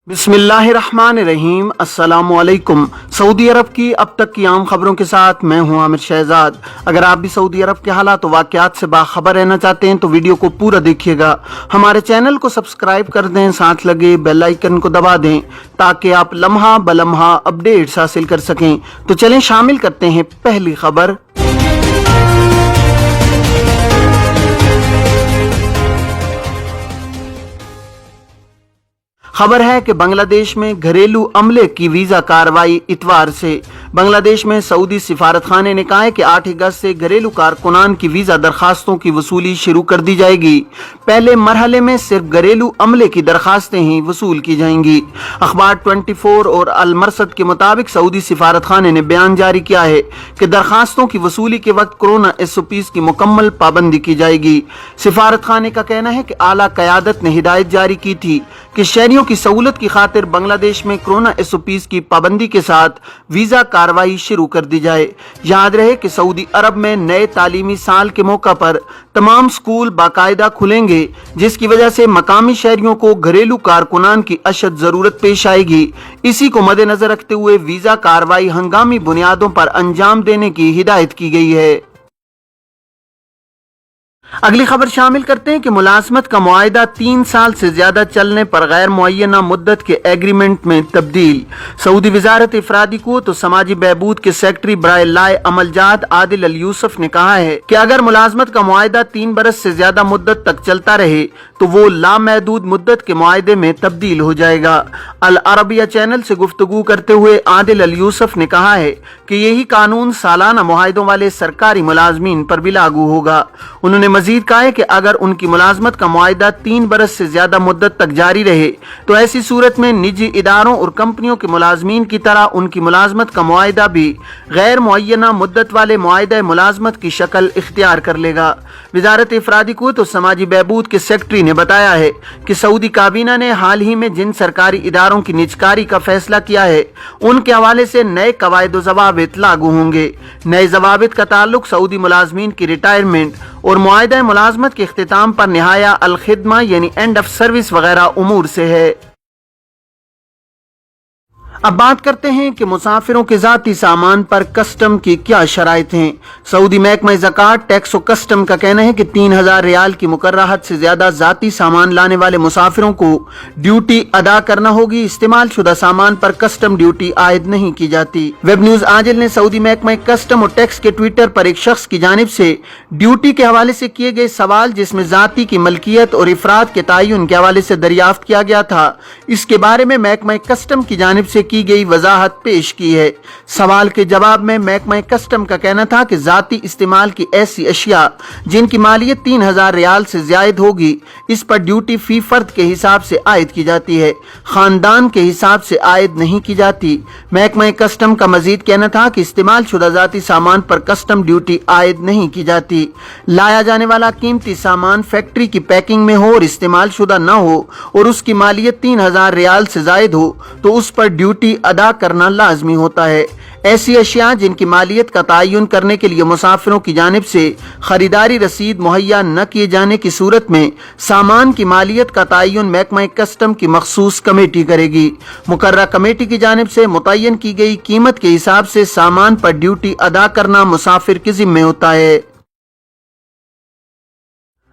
बिस्मिल्लाहिर्रहमानिर्रहीम। अस्सलामुअलैकुम। सऊदी अरब की अब तक की आम खबरों के साथ मैं हूं आमिर शहजाद। अगर आप भी सऊदी अरब के हालात व वाक़यात से बाखबर रहना चाहते हैं तो वीडियो को पूरा देखिएगा। हमारे चैनल को सब्सक्राइब कर दें, साथ लगे बेल आइकन को दबा दें ताकि आप लम्हा बलम्हा अपडेट्स हासिल कर सकें। तो चलें शामिल करते हैं पहली खबर। खबर है कि बांग्लादेश में घरेलू अमले की वीजा कार्रवाई इतवार से। बांग्लादेश में सऊदी सिफारत खाने ने कहा है कि 8 अगस्त से घरेलू कारकुनान की वीजा दरखास्तों की वसूली शुरू कर दी जाएगी। पहले मरहले में सिर्फ घरेलू अमले की दरखास्तें ही वसूल की जाएंगी। अखबार 24 और अल मरसद के मुताबिक सऊदी सिफारत खाने ने बयान जारी किया है कि दरखास्तों की वसूली के वक्त कोरोना SOPs की मुकम्मल पाबंदी की जाएगी। सिफारत खाने का कहना है कि आला क़यादत ने हिदायत जारी की थी कि शहरियों की सहूलत की खातिर बांग्लादेश में कोरोना SOPs की पाबंदी के साथ वीजा कार्रवाई शुरू कर दी जाए। याद रहे कि सऊदी अरब में नए तालीमी साल के मौका पर तमाम स्कूल बाकायदा खुलेंगे, जिसकी वजह से मकामी शहरियों को घरेलू कारकुनान की अशद जरूरत पेश आएगी। इसी को मद्देनजर रखते हुए वीजा कार्रवाई हंगामी बुनियादों पर अंजाम देने की हिदायत की गई है। अगली खबर शामिल करते हैं कि मुलाजमत का मुआहिदा 3 साल से ज्यादा चलने पर गैर मुअय्यना मुद्दत के एग्रीमेंट में तब्दील। सऊदी वजारत इफरादी क़ुव्वत व समाजी बहबूद के सेक्रेटरी बराए लाए अमलजात आदिल अल यूसुफ ने कहा है कि अगर मुलाजमत का मुआहिदा 3 बरस से ज्यादा मुद्दत तक चलता रहे तो वो लामहदूद मुद्दत के मुआहिदे में तब्दील हो जाएगा। अल अरबिया चैनल से गुफ्तगू करते हुए आदिल अल यूसुफ ने कहा है कि यही कानून सालाना मुआहिदों वाले सरकारी मुलाजमीन पर भी लागू होगा। उन्होंने मजीद कहा है कि अगर उनकी मुलाजमत का मुआहिदा 3 बरस से ज्यादा मुद्दत तक जारी रहे तो ऐसी सूरत में निजी इदारों और कंपनियों के मुलाजमीन की तरह उनकी मुलाजमत का मुआहिदा भी गैर मुअय्यना मुद्दत वाले मुआहिदा मुलाजमत की शक्ल इख्तियार कर लेगा। वजारत इफरादी क़ुव्वत और समाजी बहबूद के सेक्रेटरी ने बताया है कि सऊदी काबीना ने हाल ही में जिन सरकारी इदारों की निजकारी का फैसला किया है उनके हवाले से नए कवायद व ज़वाबित लागू होंगे। नए ज़वाबित का ताल्लुक सऊदी मुलाजमीन की रिटायरमेंट और मुआहिदा मुलाजमत के इख्तिताम पर निहाया अल खिदमा यानी एंड ऑफ सर्विस वगैरह उमूर से है। अब बात करते हैं कि मुसाफिरों के जाती सामान पर कस्टम की क्या शराइत हैं। सऊदी महकमा ज़कात, टैक्स और कस्टम का कहना है कि 3000 रियाल की मुकर्रर हद से ज्यादा जाती सामान लाने वाले मुसाफिरों को ड्यूटी अदा करना होगी। इस्तेमाल शुदा सामान पर कस्टम ड्यूटी आयद नहीं की जाती। वेब न्यूज आजिल ने सऊदी महकमा कस्टम और टैक्स के ट्विटर पर एक शख्स की जानिब से ड्यूटी के हवाले से किए गए सवाल, जिसमें जाती की मलकियत और इफराद के तयन के हवाले से दरियाफ्त किया गया था, इसके बारे में महकमा कस्टम की जानिब से की गई वजाहत पेश की है। सवाल के जवाब में महकमा कस्टम का कहना था कि जाती इस्तेमाल की ऐसी अशिया जिनकी मालियत 3000 रियाल से ज्यादा होगी, इस पर ड्यूटी फी फर्द के हिसाब से आयद की जाती है, खानदान के हिसाब से आयद नहीं की जाती। महकमा कस्टम का मजीद कहना था कि इस्तेमाल शुदा जाती सामान पर कस्टम ड्यूटी आयद नहीं की जाती। लाया जाने वाला कीमती सामान फैक्ट्री की पैकिंग में हो और इस्तेमाल शुदा न हो और उसकी मालियत 3000 रियाल से ज्यादा हो तो उस पर ड्यूटी अदा करना लाजमी होता है। ऐसी अशिया जिनकी मालियत का तयन करने के लिए मुसाफिरों की जानिब से खरीदारी रसीद मुहैया न किए जाने की सूरत में सामान की मालियत का तयन महकमा कस्टम की मखसूस कमेटी करेगी। मुकर्रर कमेटी की जानिब से मुतय्यन की गई कीमत के हिसाब से सामान पर ड्यूटी अदा करना मुसाफिर के जिम्मे होता है।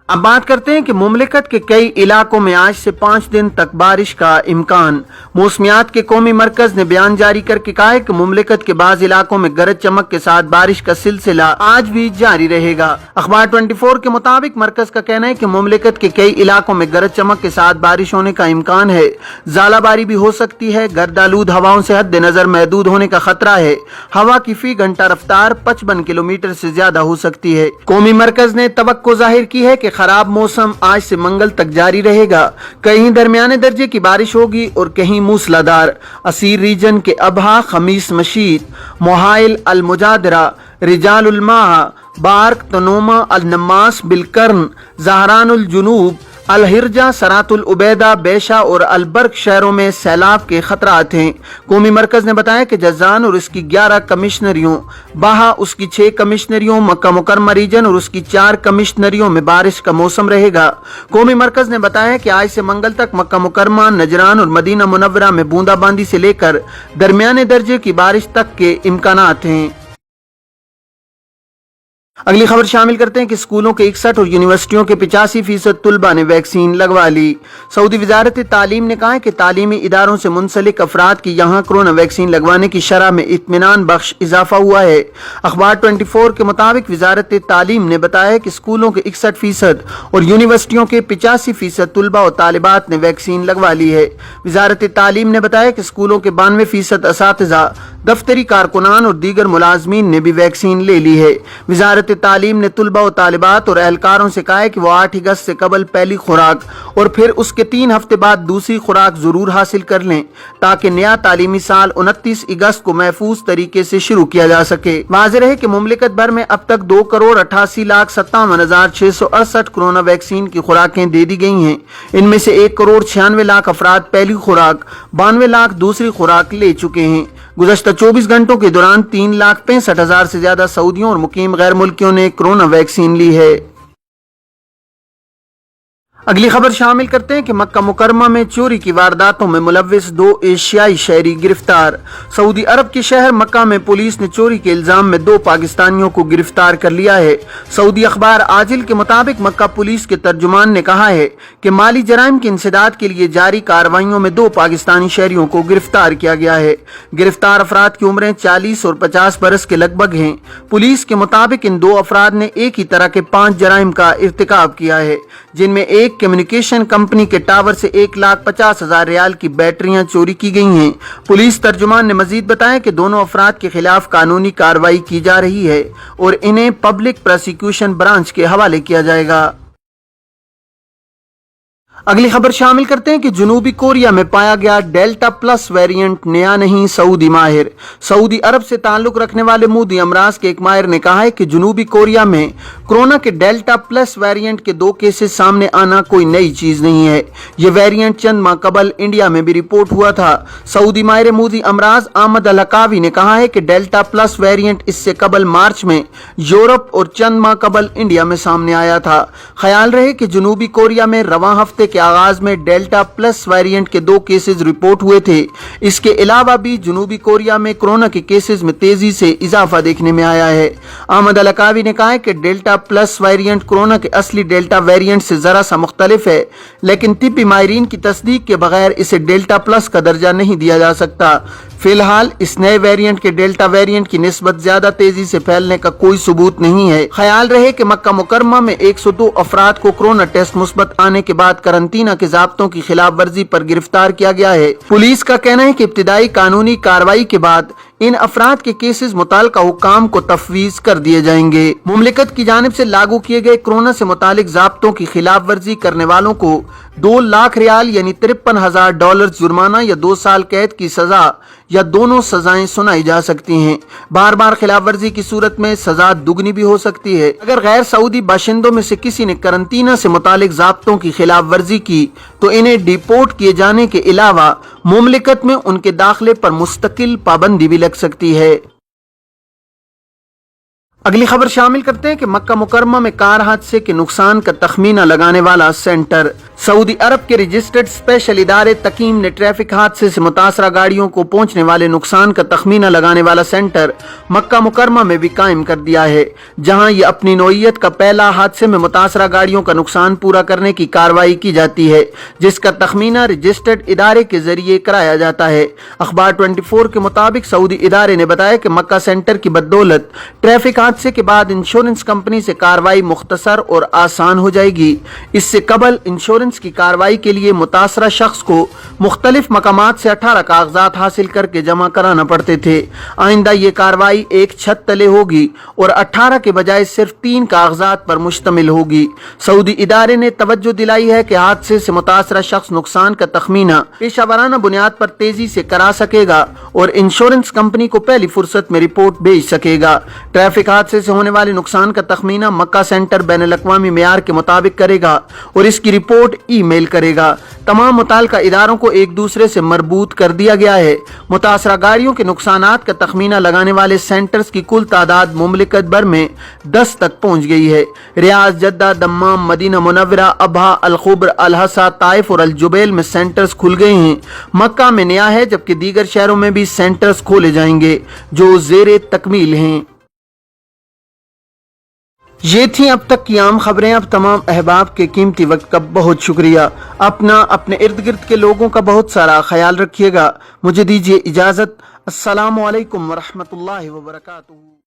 अब बात करते हैं कि मुमलिकत के कई इलाकों में आज से 5 दिन तक बारिश का इम्कान। मौसमियात के कौमी मरकज ने बयान जारी करके कहा है कि मुमलिकत के बाज़ इलाकों में गरज चमक के साथ बारिश का सिलसिला आज भी जारी रहेगा। अखबार 24 के मुताबिक मरकज का कहना है कि मुमलिकत के कई इलाकों में गरज चमक के साथ बारिश होने का इम्कान है। ज़ालाबारी भी हो सकती है। गर्दालूद हवाओं से हद नजर महदूद होने का खतरा है। हवा की फी घंटा रफ्तार 55 किलोमीटर से ज्यादा हो सकती है। कौमी मरकज ने तवक्को जाहिर की है कि खराब मौसम आज से मंगल तक जारी रहेगा। कहीं दरमियाने दर्जे की बारिश होगी और कहीं मूसलाधार। असीर रीजन के अबहा, खमीस मशीद, मोहाइल, अल मुजादरा, रिजाल उल माह, बार्क, तनोमा, अल नमास, बिलकर्न, जहरान उल जुनूब, الحرجہ، سرات العبیدہ، بیشا اور البرق شہروں میں سیلاب کے خطرات ہیں۔ قومی مرکز نے بتایا کہ جازان اور اس کی 11 کمشنریوں، باہا اس کی 6 کمشنریوں، مکہ مکرمہ ریجن اور اس کی 4 کمشنریوں میں بارش کا موسم رہے گا۔ قومی مرکز نے بتایا کہ آج سے منگل تک مکہ مکرمہ، نجران اور مدینہ منورہ میں بوندا باندی سے لے کر درمیانے درجے کی بارش تک کے امکانات ہیں۔ اگلی خبر شامل کرتے ہیں کہ اسکولوں کے 61 اور یونیورسٹیوں کے 85% طلبہ نے ویکسین لگوا لی۔ سعودی وزارت تعلیم نے کہا ہے کہ تعلیمی اداروں سے منسلک افراد کی یہاں کورونا ویکسین لگوانے کی شرح میں اطمینان بخش اضافہ ہوا ہے۔ اخبار 24 کے مطابق وزارت تعلیم نے بتایا ہے کہ اسکولوں کے 61% اور یونیورسٹیوں کے 85% طلبہ اور طالبات نے ویکسین لگوا لی ہے۔ وزارت تعلیم نے بتایا کہ اسکولوں کے 92% اساتذہ، دفتری کارکنان اور دیگر ملازمین نے بھی ویکسین لے لی ہے۔ وزارت تعلیم نے طلبہ و طالبات اور اہلکاروں سے کہا ہے کہ وہ 8 اگست سے قبل پہلی خوراک اور پھر اس کے 3 ہفتے بعد دوسری خوراک ضرور حاصل کر لیں تاکہ نیا تعلیمی سال 29 اگست کو محفوظ طریقے سے شروع کیا جا سکے۔ واضح رہے کہ مملکت بھر میں اب تک 2,88,57,668 کورونا ویکسین کی خوراکیں دے دی گئی ہیں۔ ان میں سے 1,96,00,000 افراد پہلی خوراک، 92,00,000 دوسری خوراک لے چکے ہیں۔ گزشتہ 24 گھنٹوں کے دوران 3,65,000 سے زیادہ سعودیوں اور مقیم غیر ملکیوں نے کورونا ویکسین لی ہے۔ اگلی خبر شامل کرتے ہیں کہ مکہ مکرمہ میں چوری کی وارداتوں میں ملوث 2 ایشیائی شہری گرفتار۔ سعودی عرب کے شہر مکہ میں پولیس نے چوری کے الزام میں 2 پاکستانیوں کو گرفتار کر لیا ہے۔ سعودی اخبار عاجل کے مطابق مکہ پولیس کے ترجمان نے کہا ہے کہ مالی جرائم کی انسداد کے لیے جاری کارروائیوں میں 2 پاکستانی شہریوں کو گرفتار کیا گیا ہے۔ گرفتار افراد کی عمریں 40 اور 50 برس کے لگ بھگ ہیں۔ پولیس کے مطابق ان 2 افراد نے ایک ہی طرح کے 5 جرائم کا ارتکاب کیا ہے، جن میں ایک کمیونیکیشن کمپنی کے ٹاور سے 1,50,000 ریال کی بیٹریاں چوری کی گئی ہیں۔ پولیس ترجمان نے مزید بتایا کہ دونوں افراد کے خلاف قانونی کارروائی کی جا رہی ہے اور انہیں پبلک پروسیکیوشن برانچ کے حوالے کیا جائے گا۔ اگلی خبر شامل کرتے ہیں کہ جنوبی کوریا میں پایا گیا ڈیلٹا پلس ویرینٹ نیا نہیں، سعودی ماہر۔ سعودی عرب سے تعلق رکھنے والے مودی امراض کے ایک ماہر نے کہا ہے کہ جنوبی کوریا میں کورونا کے ڈیلٹا پلس ویرینٹ کے 2 کیسز سامنے آنا کوئی نئی چیز نہیں ہے۔ یہ ویرینٹ چند ماہ قبل انڈیا میں بھی رپورٹ ہوا تھا۔ سعودی ماہر مودی امراض احمد الحقاوی نے کہا ہے کہ ڈیلٹا پلس ویرینٹ اس سے قبل مارچ میں یورپ اور چند ماہ قبل انڈیا میں سامنے آیا تھا۔ خیال رہے کہ جنوبی کوریا میں رواں ہفتے کے آغاز میں ڈیلٹا پلس ویرینٹ کے 2 کیسز رپورٹ ہوئے تھے۔ اس کے علاوہ بھی جنوبی کوریا میں کورونا کے کیسز میں تیزی سے اضافہ دیکھنے میں آیا ہے۔ احمد الحقاوی نے کہا ہے کہ ڈیلٹا پلس ویرینٹ کورونا کے اصلی ڈیلٹا ویرینٹ سے ذرا سا مختلف ہے، لیکن طبی ماہرین کی تصدیق کے بغیر اسے ڈیلٹا پلس کا درجہ نہیں دیا جا سکتا۔ فی الحال اس نئے ویرینٹ کے ڈیلٹا ویرینٹ کی نسبت زیادہ تیزی سے پھیلنے کا کوئی ثبوت نہیں ہے۔ خیال رہے کہ مکہ مکرمہ میں 102 افراد کو کورونا ٹیسٹ مثبت آنے کے بعد قرنطینہ کے ضابطوں کی خلاف ورزی پر گرفتار کیا گیا ہے۔ پولیس کا کہنا ہے کہ ابتدائی قانونی کارروائی کے بعد ان افراد کے کیسز متعلقہ حکام کو تفویض کر دیے جائیں گے۔ مملکت کی جانب سے لاگو کیے گئے کورونا سے متعلق ضابطوں کی خلاف ورزی کرنے والوں کو 2 لاکھ ریال یعنی $53,000 جرمانہ یا 2 سال قید کی سزا یا دونوں سزائیں سنائی جا سکتی ہیں۔ بار بار خلاف ورزی کی صورت میں سزا دگنی بھی ہو سکتی ہے۔ اگر غیر سعودی باشندوں میں سے کسی نے قرنطینہ سے متعلق ضابطوں کی خلاف ورزی کی تو انہیں ڈیپورٹ کیے جانے کے علاوہ مملکت میں ان کے داخلے پر مستقل پابندی بھی لگ سکتی ہے۔ اگلی خبر شامل کرتے ہیں کہ مکہ مکرمہ میں کار حادثے کے نقصان کا تخمینہ لگانے والا سینٹر۔ سعودی عرب کے رجسٹرڈ اسپیشل ادارے تقیم نے ٹریفک حادثے سے متاثرہ گاڑیوں کو پہنچنے والے نقصان کا تخمینہ لگانے والا سینٹر مکہ مکرمہ میں بھی قائم کر دیا ہے، جہاں یہ اپنی نوعیت کا پہلا حادثے میں متاثرہ گاڑیوں کا نقصان پورا کرنے کی کارروائی کی جاتی ہے، جس کا تخمینہ رجسٹرڈ ادارے کے ذریعے کرایا جاتا ہے۔ اخبار 24 کے مطابق سعودی ادارے نے بتایا کہ مکہ سینٹر کی بدولت ٹریفک حادثے کے بعد انشورنس کمپنی سے کارروائی مختصر اور آسان ہو جائے گی۔ اس سے قبل انشورنس کی کارروائی کے لیے متاثرہ شخص کو مختلف مقامات سے 18 کاغذات حاصل کر کے جمع کرانا پڑتے تھے۔ آئندہ یہ کارروائی ایک چھت تلے ہوگی اور 18 کے بجائے صرف 3 کاغذات پر مشتمل ہوگی۔ سعودی ادارے نے توجہ دلائی ہے کہ حادثے سے متاثرہ شخص نقصان کا تخمینہ پیشہ ورانہ بنیاد پر تیزی سے کرا سکے گا اور انشورنس کمپنی کو پہلی فرصت میں رپورٹ بھیج سکے گا۔ ٹریفک حادثے سے ہونے والے نقصان کا تخمینہ مکہ سینٹر بین الاقوامی معیار کے مطابق کرے گا اور اس کی رپورٹ ई मेल करेगा। तमाम मुताल्लिका इदारों को एक दूसरे से मरबूत कर दिया गया है। मुतासरा गाड़ियों के नुकसानात का तखमीना लगाने वाले सेंटर्स की कुल तादाद मुमलिकत भर में 10 तक पहुँच गई है। Riyadh, Jeddah, Dammam, Medina Munawwara, Abha, Al Khobar, Al Hasa, Taif और अल-जुबैल में सेंटर्स खुल गए हैं। मक्का में नया है, जबकि दीगर शहरों में भी सेंटर्स खोले जाएंगे जो ज़ेरे तकमील हैं। ये थी अब तक की आम खबरें। अब तमाम अहबाब के कीमती वक्त का बहुत शुक्रिया। अपना, अपने इर्द गिर्द के लोगों का बहुत सारा ख्याल रखिएगा। मुझे दीजिए इजाज़त। अस्सलामु अलैकुम वरहमतुल्लाहि वबरकातुहू।